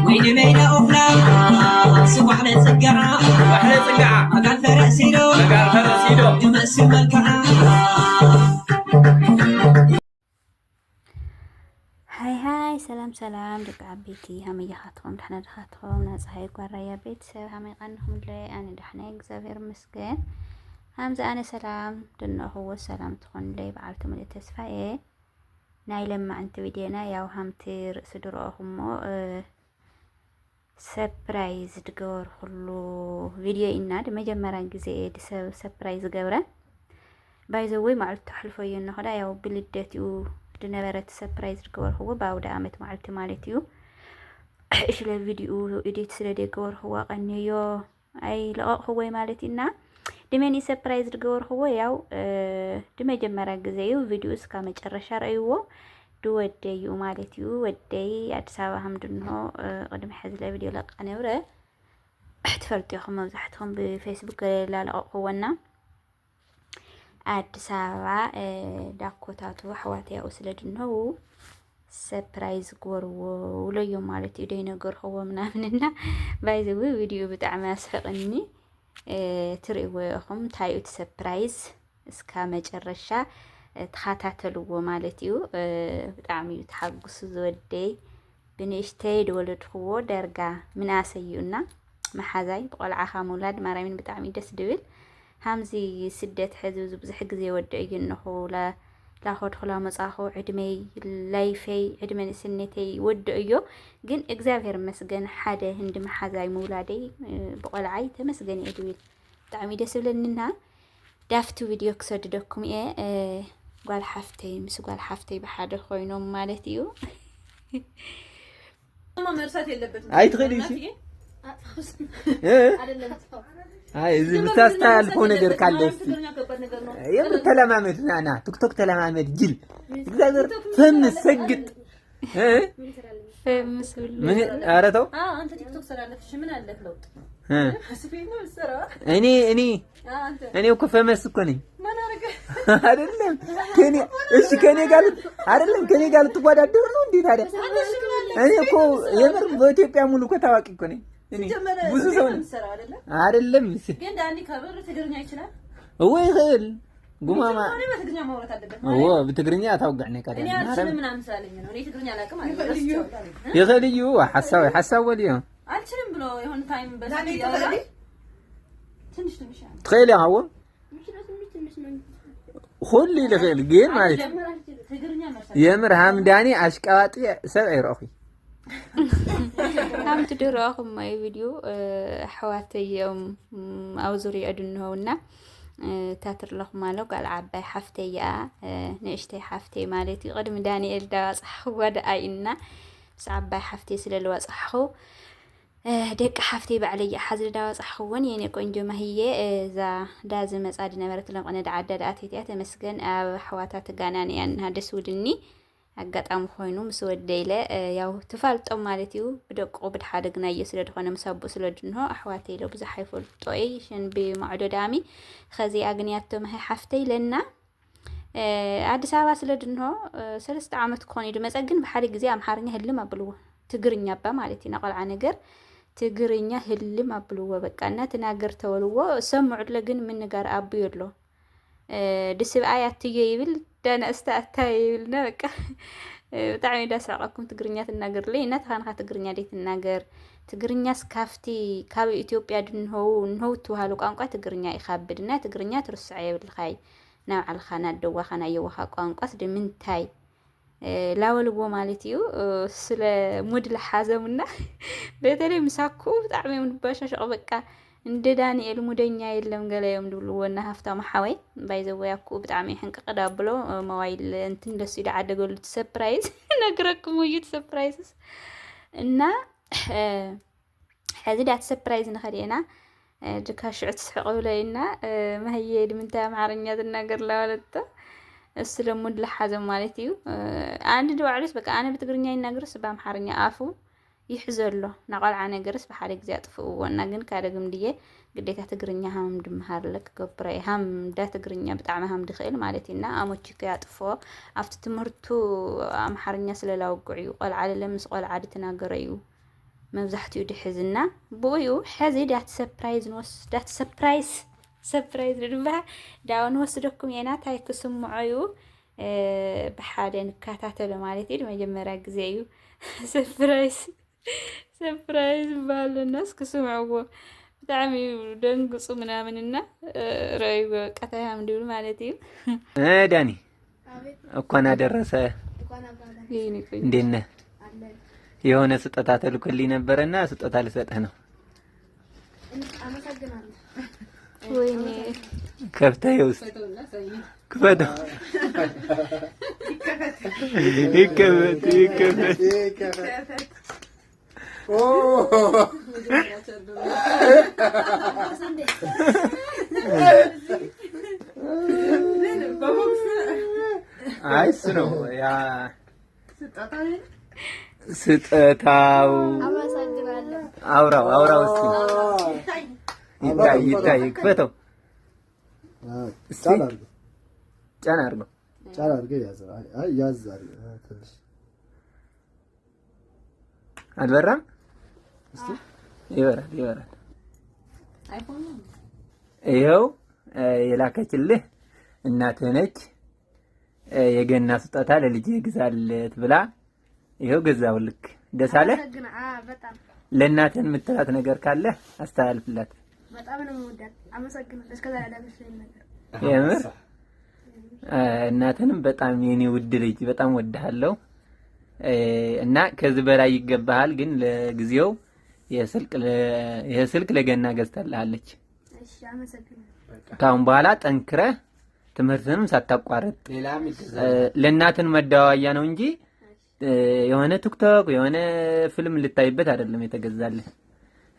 وين بين أفلا سبحنا سجعة مقال فرسيدو تمسي ملكعة هاي سلام دك عبيتي هم يخاطهم دحنا دخاتهم ناس هاي قرايا بيت سو هم يقنهم لي أنا دحنا إكزافير مسكين همزة أنا سلام دنا هو سلام تكون لي بعلتم اللي تسفاء ناي لما أنت فيديونا ياو هم تير سدروهم سبرايز دقور كله فيديو إننا دم جمران جزء دس سبرايز جورا بايزوي معلت حلفي إنه هذا ياو بلدتيو دنبرت سبرايز دقور هو باود عمت معلت مالتيو إيش الفيديو إديت سلدي دقور هو قنيو أي لا هو مالتنا دمني سبرايز دقور هو ياو دم جمران جزء فيديو إسكام جرشار أيوه ودي ومالتيو ودي أتساوى هم دنه قدم حزل فيديو لق أنا ورا تفرتيهم مزحتهم بفيسبوك لا قونا أتساوى داكوتاتو حواتي أوصل دنه سبرايز قور ولو يوم مالتي دينا قور هو مننا بايزوي فيديو بتاع سحقني تريوهم تايو سبرايز اسكامج الرشا تخاتاتلو مالتيو بتعميو تحقص زودي بنشتي دولت هو درجة من آسيونا محازاي بقول عخا مولاد مرامين بتعمي دس دول همزي سدت حزوز بزحق زي ودي إنه لا خد خلا مصاحو عدمي لايفي عدمي سنتي وديو جن إكزافير مسجن حدا هند محازاي مولادي بقول عاي تمسجن يدويل بتعمي دس لننا دافتو فيديو كسر دكم إيه قال حفتي مس قال حفتي بحاجة خوينهم مالتيو ما مرسات يلبت هاي تغليشي هاي إذا بتستاهل فون غير كالستي يوم تلامامد أنا توك توك تلامامد جل إذا فهم سجد فهم من أردو أنت تيك توك سر على شو من على لوط حسبينه بالسرعة أني وكفى مسكني ما نارك أدلهم كني إيش كني قال تقعد أدورنا ندي هذا أنا كو يمر بيتي بيعملوا كتاوكي كني بوزو سون أدلهم كن داني كبر تقدرني أيشنا هو يخل قوما ما أنا بتقدرني ما ورث أدبه هو بتقدرني أتوقعني كذا أنا أرسل من أمثالي منه أنا تقدرني على كم يخليو حسوا اليوم أرسل بلو يهون تايم بس تنش تخيل هو خلي لغير جيم مالك يمر همداني أشكاتي سبعي رأخي هم تدرأهم ماي فيديو حواتي يوم أو زوري أدنهونا تاتر لهم مالو قال عباي حفتي يا نشتي حفتي مالتي قدم داني إلدا صحو ودأينا بس عباي حفتي سلالوا صحو دق حفتي بعلي حزر دا صحوون يعني كونجو ما هي ذا دازم مساعدنا مرت لهم أنا دعدد أتيتي مسكن حواتات قاناني أن هذا سودني أقطعم خوينو مسود ديله ياو تفالت مالتيو بدق وبد حادقنا يسرد خونا مسابو سلدنه أحواتي لو بزح يفلطو أي شن بمعدودامي خزي أغنياتو ما هي حفتي لنا አዲስ አበባ ስለድንሆ 3 ዓመት ኮን ይድ መጸግን በሐሪ ጊዜ አምሐርኛ ህልም አብልዎ ትግርኛ አባ ማለት ይነቀልዓ ነገር ትግርኛ ህልም አብልዎ በቃና ተናገር ተወልዎ ሰምዑ ለግን ምን ጋር አቡ ይሎ ድስብ አያትየ ይብል ዳና እስታታይ ይብልና በቃ በጣም ይዳስራቀኩም ትግርኛ ተናገር ለይ እና ተኻንኻ ትግርኛ ዴት ተናገር ትግርኛ ስካፍቲ ካብ ኢትዮጵያ ድንሆ ነው ተዋሉ ቋንቋ ትግርኛ ይኻብድና ትግርኛ ትርስዕ ይብል ኻይ نوع الخانات دوا خنا يوها قانقاس دمنتاي لاولو مالتيو سل مود لحازمنا بيتري مساكو طعمي من باشا شق بقى እንደ ዳንኤል ሙደኛ የለም ገለየም ድብልወና ሀፍታ ማሐወይ ባይዘው ያኩ በጣም ይህንቅ ቀዳ ብሎ ሞባይል እንትን ደስ ይዳ አደገሉት ሰርፕራይዝ ነግረኩም ይት ሰርፕራይዝ እና هذه ሰርፕራይዝ ነኸሪና ድካሽዕት ስሕቆለይና ማህየድ ምንታ አማርኛ ተናገር ለዋለተ እስለሙድ ለሐዘም ማለት እዩ አንድ ደዋዕልስ በቃ አነ በትግርኛ ይናገርስ በአማርኛ አፉ ይሕዘሎ ናቆልዓ ነገርስ በሐደ ጊዜ አጥፍኡና ግን ካደግም ድየ ግዴታ ትግርኛ ሃም ድምሃርለክ ገብረ ሃም ዳ ትግርኛ በጣም ሃም ድኽእል ማለትና አሞችከ ያጥፎ አፍት ትምህርቱ አማርኛ ስለላውቁ ቆልዓ ለምስ ቆልዓ ድተናገረዩ መብዛሕትኡ ድሕዝና ብኡዩ ሕዚ ዳት ሰፕራይዝ ድማ ዳው ንወስደኩም ኢና ታይ ክስምዑዩ ብሓደ ንከታተሉ ማለት እዩ መጀመርያ ግዜ እዩ ሰፕራይዝ ባለናስ ክስምዕዎ ብጣዕሚ ደንግጹ ምናምንና ረይዎ ቀታያም ድብል ማለት እዩ ዳኒ እንኳን አደረሰ እንዴት ነህ የሆነ ስጦታ ተልኮልኝ ነበርና ስጦታ ልሰጥህ ነው አመሰግናለሁ ወይኔ ከፍተህ ውስጥ ክፈተው ይከፈት ኦ አይስ ነው ያ ስጦታው አመሰግናለሁ አውራው እስኪ ይታይ ክፈተው ጫን አድርገው ያዝ ትንሽ አልበራም እስቲ ይበራል ይኸው የላከችልህ እናትህ ነች የገና ስጦታ ለልጅ ግዛለት ብላ ይኸው ገዛውልክ ደስ አለህ በጣም ለእናትህ የምትላት ነገር ካለ አስተላልፍላት በጣም ነው የምወዳት አመሰግናለሁ እስከዛ ያደረሰኝ ነገር የምር እናትህንም በጣም የኔ ውድ ልጅ በጣም ወድሃለሁ እና ከዚህ በላይ ይገባሃል ግን ለጊዜው የስልክ ለገና ገዝታለች እሺ አመሰግናለሁ ካሁን በኋላ ጠንክረህ ትምህርትንም ሳታቋርጥ ለእናትህ መዳዋያ ነው እንጂ የሆነ ቲክቶክ የሆነ ፊልም ልታይበት አይደለም የተገዛልህ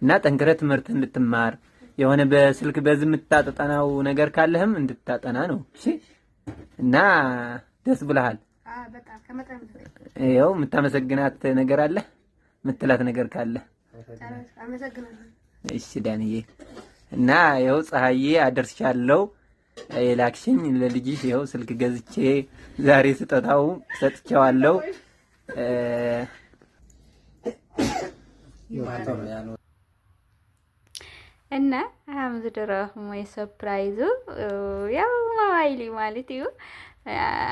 እና ጠንክረህ ትምህርትህን እንድትማር የሆነ በስልክ በዚህ የምታጠናው ነገር ካለህም እንድታጠና ነው እሺ እና ደስ ብለሃል በጣም ከመጠን ይኸው የምታመሰግናት ነገር አለ የምትላት ነገር ካለ አመሰግናለሁ እሺ ዳንዬ እና ይኸው ፀሐዬ አደርሻለሁ የላክሽኝ ለልጅሽ ይኸው ስልክ ገዝቼ ዛሬ ስጦታው ሰጥቼዋለሁ እና አሁን ዝደረኹም ወይ ሰርፕራይዙ ያው ሞባይል ማለት እዩ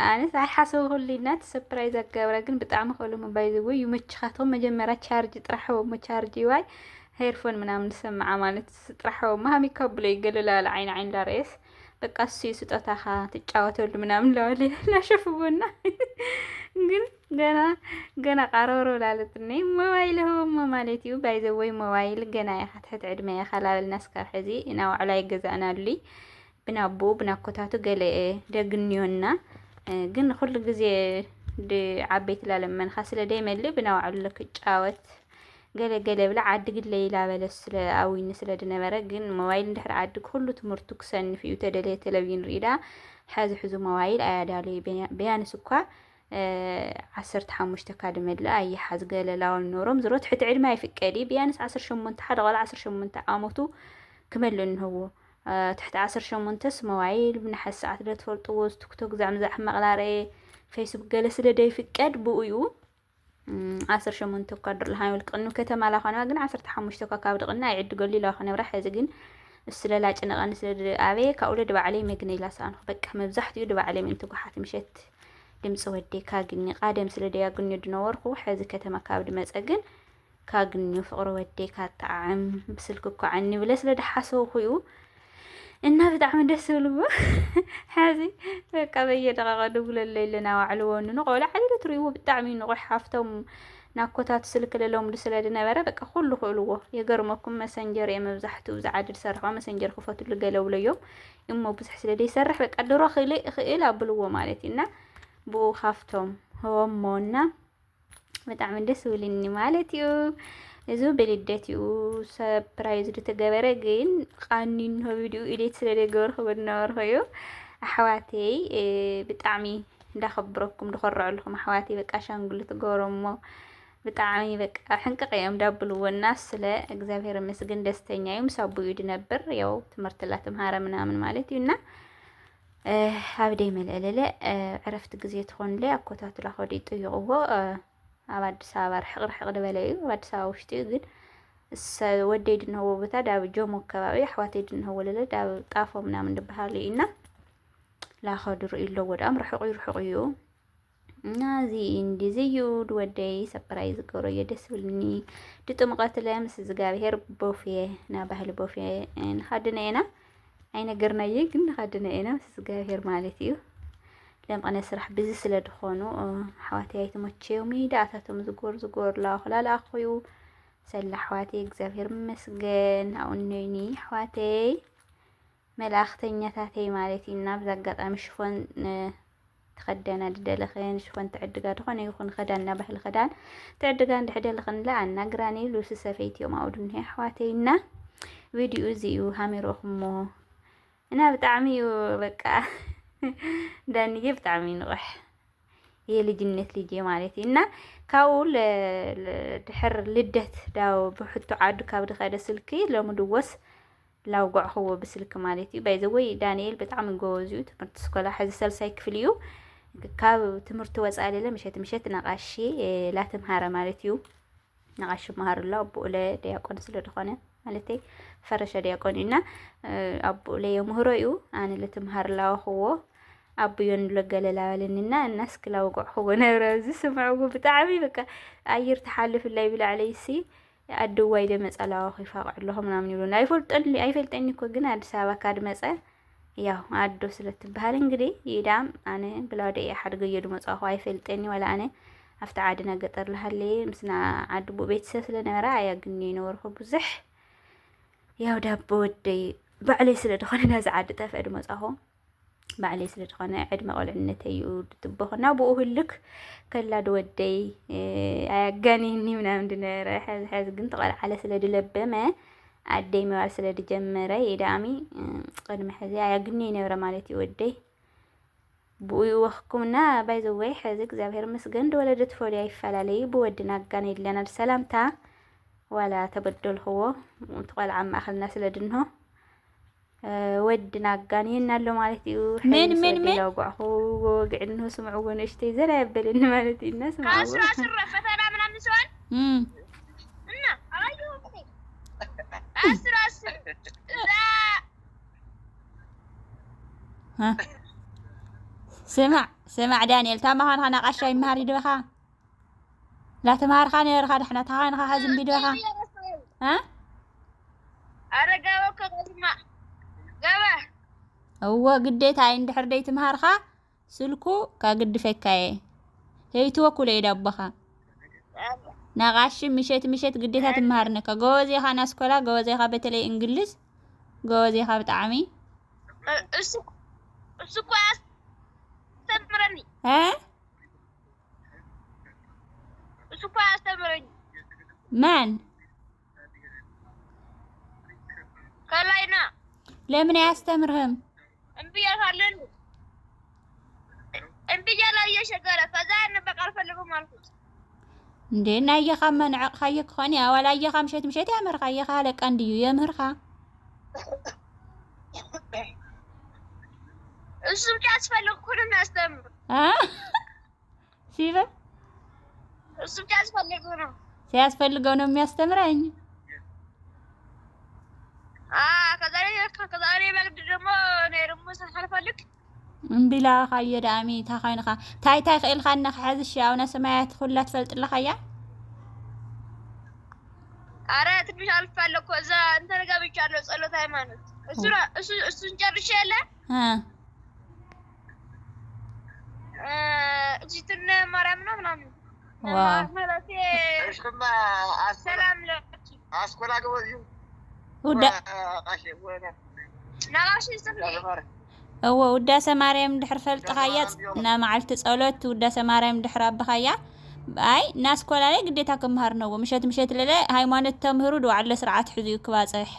ኣነስ ኣይሓሰቡ ሁሉና ሰርፕራይዝ ኣገበረ ግን ብጣዕሚ ከሉ ሞባይል ወይ ይመችኻቶም መጀመርያ ቻርጅ ጥራሕዎ ቻርጅ ይዋይ ሄድፎን ምናምን ሰማዓ ማለት ጥራሕዎ ማሚ ከብሎ ይገለላል ዓይን ላርኤስ በቃ እሱ ስጦታኻ ትጫወተሉ ምናምን ለዋለ ላሸፍቦና ግን ገና ቀረሮ ላለትኒ ሞባይል ሆሞ ማለት እዩ ባይዘወይ ሞባይል ገና ያኸትሕት ዕድመ ያኸላበልና ስካብ ሕዚ ናብ ዕላይ ገዛእናሉ ብናቦ ብናኮታቱ ገለ ደግንዮና ግን ኩሉ ግዜ ዓበይቲ ላለመንኻ ስለ ደይመልእ ብናባዕሉ ክጫወት ገለ ብላ ዓዲ ግን ለይላ በለስ ስለ ኣዊኒ ስለ ድነበረ ግን ሞባይል እንድሕር ዓዲ ኩሉ ትምህርቱ ክሰንፍ እዩ ተደለየ ቴሌቪዥን ሪዳ ሕዚ ሞባይል ኣያዳለዩ ቢያንስ እኳ 15 ካድ መድላ ኣይሓዝ ገለ ላወል ኖሮም ዝሮ ትሕቲ ዕድመ ኣይፍቀዲ ቢያንስ 18 ሓደ ቆልዓ 18 ዓመቱ ክመልእ እንህዎ تحت 18 موبايل بنحس ساعات لا تفلطوا تيك زعمزح مقلاري فيسبوك جلس لدي فقد بويو 18 كادر لهاي القنو كتما لا خنا ግን 15 كاب دقنا يعد قال لي لا خنا راح يزقن السلالا ጭነቀን ስለ አቤ ካውለድ ባዓለይ መግነ ይላሳን በቃ መብዛሕት እዩ ባዓለይ ምን ተጓሓት ምሸት ድምጽ ወዴ ካግኒ ቃደም ስለ ደያ ግኒ ድነወርኩ ሕዚ ከተማ ካብድ መጸግን ካግኒ ፍቅር ወዴ ካጣዓም ብስልክ እኮ ዓኒ ብለስ ለደሓሰው ኮይኑ እና በጣም ደስ ብልዎ حازي በቃ በየደቂቃ ደውለለ ለና ዋዕልወን ነው ቆላ ዓሊ ትሪው በጣም ነው ሓፍቶም ናኮታት ስልክ ለሎም ለሰለደ ነበረ በቃ ሁሉ ሁሉዎ የገርመኩም መሰንጀር የመብዛሕቱ ዝዓድል ሰርሖ መሰንጀር ክፈትሉ ገለውለዮም እሞ ብዙሕ ስለደ ይሰርሕ በቃ ድሮ ኽእል አብልዎ ማለት እና ቡ ሓፍቶም ሆሞና በጣም ደስ ብልኒ ማለት እዩ እዙ በልደትዩ ሰርፕራይዝ ተገበረ ግን ቃኒን ቪዲዮ ኤዲት ስለደ ገበርኩ በነወርኩዩ ኣሕዋተይ ብጣዕሚ እንዳኸብረኩም ድኸርዐልኩም ኣሕዋተይ በቃ ሻንጉሊት ገበሮሞ ብጣዕሚ በቃ ሕንቅቕ እዮም ዳብልዎና ስለ እግዚአብሔር ይመስገን ደስተኛ እዮም ሳቡዩ ነበር ያው ትምህርት ላ ተምሃረ ምናምን ማለት ይውና ኣብደይ መልእለለ ዕረፍት ግዜ ትኾን ለ ኣኮታቱ ላኸዲ ጥይቕዎ ኣብ ኣዲስ ኣበባ ርሕቕ ዝበለ እዩ ኣብ ኣዲስ ኣበባ ውሽጢ ግን ወደይ ድንህዎ ቦታ ዳብ ጆሞ ከባቢ ኣሕዋተይ ድንህዎ ለለ ዳብ ጣፎ ምናምን ድበሃል ኢና ላኸዱ ርእይሎ ወዳም ርሕቕ እዩ እና እዚ እንደዚዩ ወደይ ሰፕራይዝ ዝገብሮ ደስ ብልኒ ድጥምቀት ለምስ ዝጋብሄር ቦፌ ና ባህሊ ቦፌ ንኸድነ ኢና ኣይነገርናየ ግን ንኸድነ ኢና ምስ ዝጋብሄር ማለት እዩ ለምቀነ ስራሕ ብዚ ስለ ድኾኑ ኣሕዋተይ ኣይተመቸዮም ዳኣታቶም ዝጎር ላኸላላ ኣኽዩ ሰላ ኣሕዋተይ እግዚአብሔር ይመስገን ኣውነይኒ ኣሕዋተይ መላእኽተኛታተይ ማለት ኢና ብዛ ኣጋጣሚ ሽፎን ተኸደና ድደለኸን ሽፎን ትዕድጋ ድኾነ ይኹን ኸዳንና ባህሊ ኸዳን ትዕድጋ እንድሕደልኽንላ ኣናግራኒ ልብሲ ሰፈይትዮም ኣብኡ ድንሄ ኣሕዋተይና ቪድዮ እዚኡ ሃሚሮኹሞ እና ብጣዕሚ እዩ በቃ ዳንዬ ብጣዕሚ ንቑሕ የልጅነት ልጄ ማለት እዩ እና ካብኡ ድሕር ልደት ዳው ብሕቱ ዓዱ ካብ ድኸደ ስልኪ ሎሚ ድወስ ላውጓዕኽዎ ብስልኪ ማለት እዩ ባይዘወይ ዳንኤል ብጣዕሚ ጎበዝ እዩ ትምህርቲ ስኮላ ሕዚ ሰልሳይ ክፍል እዩ ካብ ትምህርቲ ወፃኢ ለለ ምሸት ነቃሺ ላተምሃረ ማለት እዩ ነቃሺ መሃርላ ኣቦኡለ ዲያቆን ስለ ድኾነ ማለተይ ፈረሻ ዲያቆን ኢና ኣቦኡለ የምህሮ እዩ ኣነ ለትምሃርላ ወኽዎ ኣቦዮን ለገለላ ባለኒና እናስ ክላውጓዕኽዎ ነብረ ዝስምዕዎ ብጣዕሚ በቃ ኣየር ተሓልፍላይ ብላዕለይሲ ኣድዋይ ደመጸላዋ ኺፋቅዕለኹ ምናምን ይብሉና ኣይፈልጠኒ እኮ ግን ኣዲስ ኣበባ ካድመጸ ያው ኣዶ ስለትበሃል እንግዲህ ይዳም ኣነ ብላወደይ ሓድገየ ድመጻኹ ኣይፈልጠኒ ወላ ኣነ ኣፍታ ዓድና ገጠር ለሃለየ ምስና ዓድቡ ቤተሰብ ስለነበረ ኣያግኒ ነበርኩ ብዙሕ ያው ዳቦ ወደይ ባዕለይ ስለ ድኾነ ናዚ ዓዲ ጠፍአ ድመጻኹ ባዕለይ ስለ ድኾነ ዕድመ ቆልዕነተይ እዩ ድትበኹና ብኡ ህልክ ከላ ድወደይ ኣያጋኒኒ ምናምን ድነበረ ሕዚ ግን ተቆልዓለ ስለ ድለበመ ኣደይ ምባል ስለ ድጀመረ ይዳሚ ቅድሚ ሕዚ ኣያግኒ ነበረ ማለት እዩ ወደይ ብኡ ይወኽኩምና ባይዘወይ ሕዚ እግዚአብሔር መስገን ድወለደት ፈልያ ይፈላለዩ ብወድና ኣጋኒ የለና ሰላምታ ዋላ ተበደልኽዎ ተቆልዓ ማእኸልና ስለ ድንሆ ወድና ኣጋኒየና ኣሎ ማለት እዩ ምን ላውጓዕኹ ወግዕድንሆ ስምዕዎ ንእሽተይ ዘና የበለኒ ማለት እዩ እና ስምዕዎ ፈተና ምናምን ሲሆን እና ስማዕ ዳንኤል ታማኻንኻ ናቃሻ ይመሃር ይድበኻ ላ ተምሃርኻ ነርኻ ድሕና ታኻንኻ ሓዝም ቢድበኻ ኣረ ገበከ ቀዝማ ገበ እወ ግዴታ እንድሕር ደይ ትምሃርኻ ስልኩ ካግድፈካየ ሄይትዎ ኩለ ይዳቦኻ ናቃሽ ምሸት ግዴታ ትምሃርነካ ጎበዜኻ ናስኮላ ጎበዜኻ በተለይ እንግሊዝ ጎበዜኻ ብጣዕሚ እሱ እኮ ያስተምረኒ እሱ እኮ ያስተምረኝ ማን ከላይና ለምን አያስተምርህም እምቢያታለን እምቢያላ እየሸገረ ከዛ በቃ አልፈልግም አልኩት እንዴ ናየኻ መንዕቕ ኻየ ክኾን ያ ዋላ አየኻ ምሸት ያመርኻ አየኻ ለቃ እንድዩ የምህርኻ እሱ ብቻ አስፈልግ ኩልን ያስተምር ሲበ እሱ ብቻ አስፈልግ ነው ሲያስፈልገው ነው የሚያስተምረኝ ከዛሬ በግድ ደግሞ እኔ ደግሞ ሳልፈልግ እምቢላ ኻየ ዳሚ ታኻይንኻ ታይ ኽኢልኻና ክሕዝሽ ያውና ሰማያት ኩላ ትፈልጥለኻ ያ አረ ትንሽ አልፈልግ እዛ እንትን ገብቻለሁ ጸሎት ሃይማኖት እሱን ጨርሼ የለ እጅትን ማርያም ነው ምናምን ማለት ሰላም ለኪ አስኮላ ገበዩ ወዳ ናጋሽ እወ ውዳሴ ማርያም ድሕር ፈልጥኻያ ና መዓልቲ ጸሎት ውዳሴ ማርያም ድሕር አብኻያ አይ ናስኮላ ላይ ግዴታ ክምሃር ነው ምሸት ለለ ሃይማኖት ተምህሩ ድዋዕለ ስርዓት ሕዙ ክባጽሕ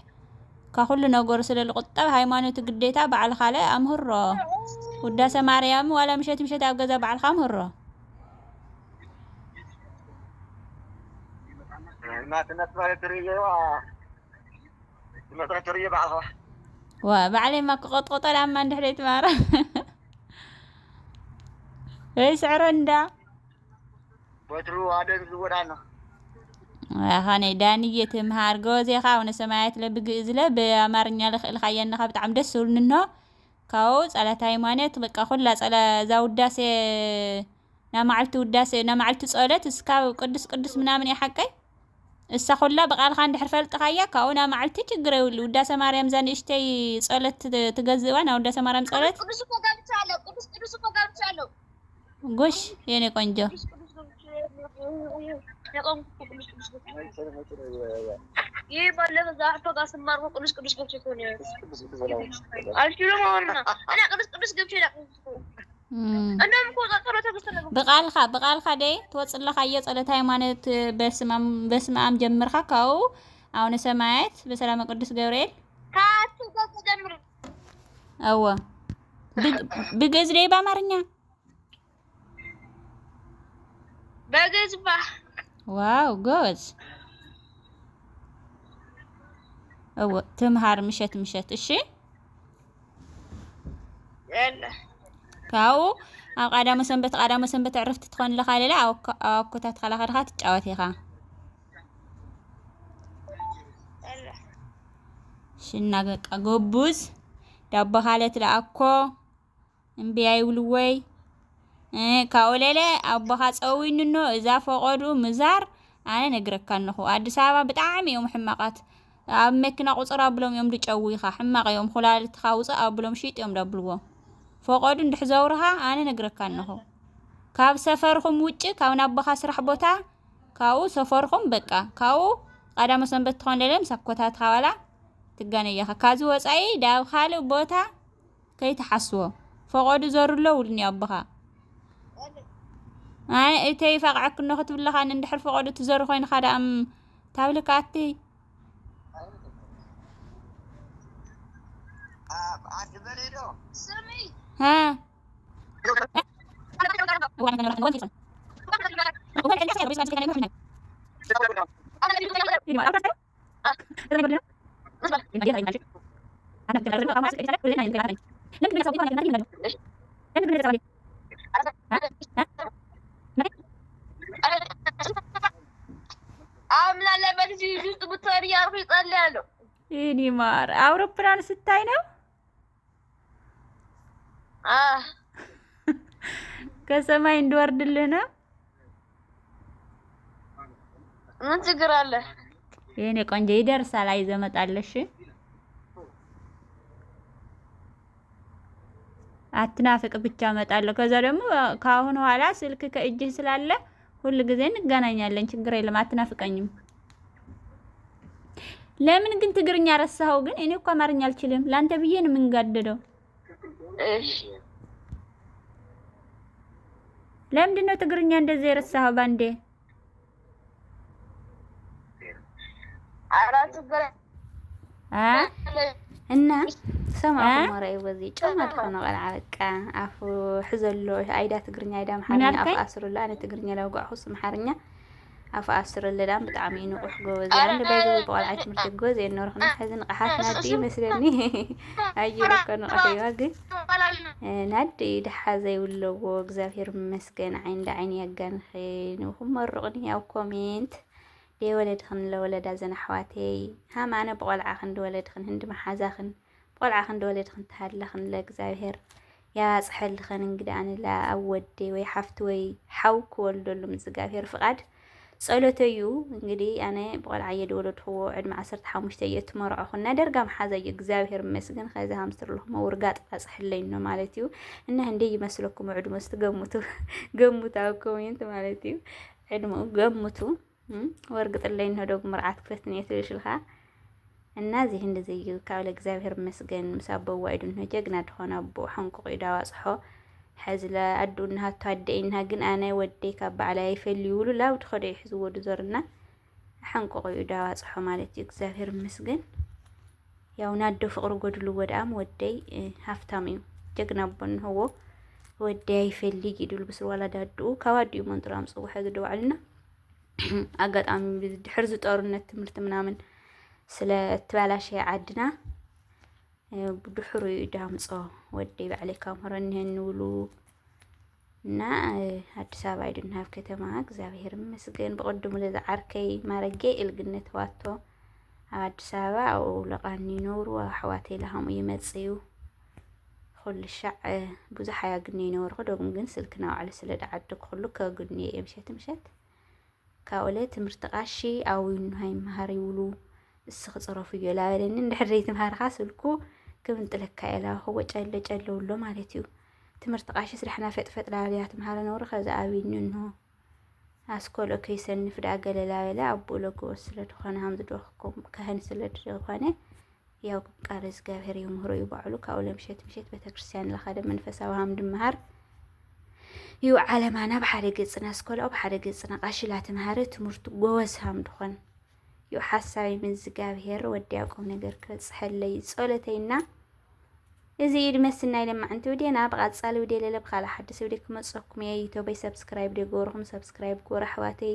ካሁሉ ነገር ስለ ልቁጠብ ሃይማኖት ግዴታ በዓልኻ ላይ አምህሮ ውዳሴ ማርያም ዋላ ምሸት ኣብ ገዛ በዓልኻ አምህሮ وبعلي ما قطقط لما ندحريت مارا ايش عرندا ወትሩ አደን ዝወዳና አኻነ ዳንዬ ትምሃር ጎዜኻ ወነ ሰማያት ለብግእዝ ለ በአማርኛ ለኸየና በጣም ደስ ይሉንና ካው ጸሎት ሃይማኖት በቃ ሁላ ዛውዳሴ ናማዓልቲ ውዳሴ ናማዓልቲ ጸሎት እስካ ቅዱስ ቅዱስ ምናምን ያሐቀይ እሳ ሁላ በቃልኻ እንድሕር ፈልጥኻያ ካው ናማዓልቲ ችግር ይውል ውዳሴ ማርያም ዛንእሽተይ ጸሎት ትገዝእዋ ና ውዳሴ ማርያም ጸሎት ቅዱስ እኮ ገብቻለሁ ቅዱስ እኮ ገብቻለሁ ጎሽ የኔ ቆንጆ ይህ ባለፈ ዛርቶ ጋር ስማር ቅዱስ ገብቼ እኮ ነው አልችልም አሁንና እኔ ቅዱስ ገብቼ እንደውም እኮ ጸሎት ተገስተለው በቃልኻ ደይ ትወጽልኻ የጸሎት ሃይማኖት በስማም ጀምርኻ ካው አሁን ሰማያት በሰላም ቅዱስ ገብርኤል ታቱ ጀምር አዎ በግዕዝ ላይ በአማርኛ በግዕዝ ዋው ጎዝ አዎ ትምሃር ምሸት እሺ ያለ ካው አቃዳመ ሰንበት ዕረፍት ትኾን ለኻ ለላ አውኮታት ኻላኻ ትጫወት ኢኻ ሽና በቃ ጎቡዝ ዳቦ ኻለት ለአኮ እምቢያይ ውልወይ ካውለለ አባኻ ጸዊንኖ እዛ ፈቆዱ ምዛር አነ ነግረካንኹ አዲስ አበባ በጣም እዮም ሕማቃት ኣብ መኪና ቁጽራ ብሎም እዮም ድጨዊኻ ሕማቅ እዮም ኩላልትኻ ውጽእ ኣብሎም ሽጥ እዮም ዳብልዎ ፈቆዱ እንድሕዘውርኻ አነ ነግረካንኹ ካብ ሰፈርኩም ውጪ ካብ ናባኻ ስራሕ ቦታ ካው ሰፈርኩም በቃ ካው ቀዳመ ሰንበት ትኾን ለለም ሰኮታት ኻዋላ ትጋነያኻ ካዚ ወጻይ ዳብ ካልእ ቦታ ከይተሓስዎ ፈቆዱ ዘሩሎ ውልኒ ኣባኻ አነ እተይ ፈቅዓክ ነው ክትብለኻ እንድሕር ፈቆዱ ትዘሩ ኮይን ኻዳም ታብልካቲ አንድ በሌዶ ስሚ ها አምና ለበልጂ ጁስ ብትወሪ ያርኩ ይጸልያሉ ይኒ ማር አውሮፕላን ስታይ ነው ከሰማይ እንድወርድልህ ነው ምን ችግር አለ የኔ ቆንጆ ይደርሳል አይዘመጣለሽ አትናፍቅ ብቻ መጣለሁ ከዛ ደግሞ ካሁን ኋላ ስልክ ከእጅህ ስላለ ሁሉ ጊዜ እንገናኛለን ችግር የለም አትናፍቀኝም ለምን ግን ትግርኛ ረሳኸው ግን እኔ እኮ አማርኛ አልችልም ላንተ ብዬ ነው የምንጋደደው እሺ ለምንድን ነው ትግርኛ እንደዚህ ረሳኸው ባንዴ አራቱ ገረ እና ሰማዕኩም ወራይ ወዚ ጨማት ሆኖ ቀልዓበቃ አፉ ሕዘሎ አይዳ ትግርኛ አይዳ መሓርኛ አፉ አስሩላ አነ ትግርኛ ላውጋዕሁስ መሓርኛ አፉ አስሩላ በጣም ይንቁሕ ጎበዝ ያን ባይዘው በቃል ትምህርት ጎዝ የኖርኩና ሕዝን ቀሓት ናዲ መስለኒ አየሩከ ነቀፈያ ግን ናዲ ድሓዘይ ውለዎ እግዚአብሔር መስገን ዓይን ለዓይን ያጋንኺን ወመርቕኒ ያው ኮሜንት ደወለድኽን ለወለዳ ዘና ኣሕዋተይ ሃማነ በቆልዓኽን ደወለድኽን ህንዲ መሓዛኽን በቆልዓኽን ደወለድኽን ተሃለኽን ለእግዚአብሔር ያባፅሐልኽን እንግዳኣን ለኣወዴ ወይ ሓፍቲ ወይ ሓው ክወልደሉ ምስ እግዚአብሔር ፍቓድ ጸሎተዩ እንግዲህ ኣነ በቆልዓየ ደወለድኽዎ ዕድመ 15 እየ ትመርዖኹና ደርጋ መሓዛየ እግዚአብሔር መስገን ከዛ ሃምስትርልኹም ውርጋጥ ባፅሕለይ ነው ማለት እዩ እና እንደ ይመስለኩም ዕድመ ስትገምቱ ገምቱ ኣብ ኮሜንት ማለት እዩ ዕድመ ገምቱ ወርግጥለይ ነው ደግሞ ምርዓት ክፍለትን የትልሽልኻ እና እዚህ እንደዚህ ካብ ለእግዚአብሔር መስገን ምሳበው ዋይዱን ነው ጀግና ድኾና አቦ ሓንቁ ቂዳ ዋጽሖ ሕዝለ አዱና ተዋደይና ግን ኣነ ወደይ ካብ ባዕላይ ይፈልዩሉ ላውድ ኸደይ ሕዝወዱ ዘርና ሓንቁ ቂዳ ዋጽሖ ማለት እዩ እግዚአብሔር መስገን ያው ናዶ ፍቅር ጎድሉ ወዳም ወደይ ሃፍታም እዩ ጀግና አቦን ነው ወደይ ይፈልይ ይድሉ ብስር ወላዳዱ ካዋዲዩ መንጥራም ጽው ሕዝ ደዋልና አጋጣሚ ድሕር ዝጦርነት ትምህርት ምናምን ስለ ተባላሽ ዓድና ብድሕሩ ዳምጾ ወዲ ባዕለይ ካምረን ንውሉ እና አዲስ አበባ ይድናፍ ከተማ እግዚአብሔር ይመስገን በቀደም ለዛዓርከይ ማረጌ ኢልግነት ዋቶ አዲስ አበባ አው ለቃኒ ኖሩ አሕዋተይ ለሃሙ ይመጽዩ ኩሉ ሻዕ ብዙሕ ያግኒ ኖር ኸዶም ግን ስልክና ዋዕለ ስለዳዓደ ኩሉ ከግኒ ምሸት ካውለ ትምህርት ቃሺ አዊን ሃይ ማሃሪ ውሉ እስኽ ጽረፉ ይላልኒ እንድሕሪ ትምሃርኻ ስልኩ ከም እንጥለካ ኢላ ሆ ጨለውሎ ማለት እዩ ትምህርት ቃሺ ስራሕና ፈጥፈጥ ላልያ ትምሃረ ኖር ከዛ አዊን ነው አስኮል ኦኬ ሰንፍ ዳገለላ ኢላ አቦሎ ጎስ ስለድኾነ ሃምዝ ዶኽኩም ካህን ስለድኾነ ያው ቃል እግዚአብሔር ይምህሮ ይባዕሉ ካውለ ምሸት ቤተክርስቲያን ለኻደ መንፈሳዊ ሃምድ መሃር ዩ ዓለማና በሓደ ገጽና አስኮል ኣብ ሓደ ገጽና ቃሺላ ትምሃረ ትምህርት ጎወስ ሃምድ ኾን ዩ ሓሳብ ምን እግዚአብሔር ወዲያቆም ነገር ከጽሐለይ ጸሎተይና እዚ ይድመስና ይለማዕንቲ ወዲና በቃጻለ ወዲ ለለ በኻላ ሓድስ ወዲ ክመጽኩም የዩቲዩብ ሰብስክራይብ ደጎርኩም ሰብስክራይብ ጎራ ሕዋተይ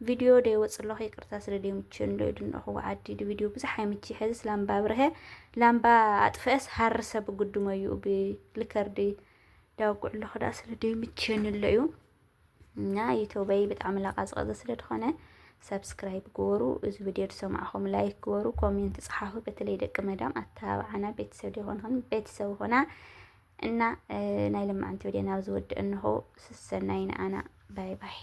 ቪዲዮ ደይ ወጽለኹ ይቅርታ ስለ ደምችን ለድንኹ ዓዲ ቪዲዮ ብዙሕ አይምቺ ሕዝስ ላምባ ብርሀ ላምባ አጥፈስ ሃርሰብ ጉድመዩ ብልከርዲ ዳውቁዕ ለኸዳ ስለ ደምችን ለዩ እና ዩቲዩብይ በጣም ላቃጽቀዘ ስለ ድኾነ ሰብስክራይብ ጎሩ እዚ ቪዲዮ ሰማዕኹም ላይክ ጎሩ ኮሜንት ጽሓፉ በተለይ ደቂ መዳም አታባዓና ቤተሰብ ዲሆንኹም ቤተሰብ ሆና እና ናይ ለማዕንቲ ወዲና ዝወድ እንሆ ስሰናይና አና ባይ ባይ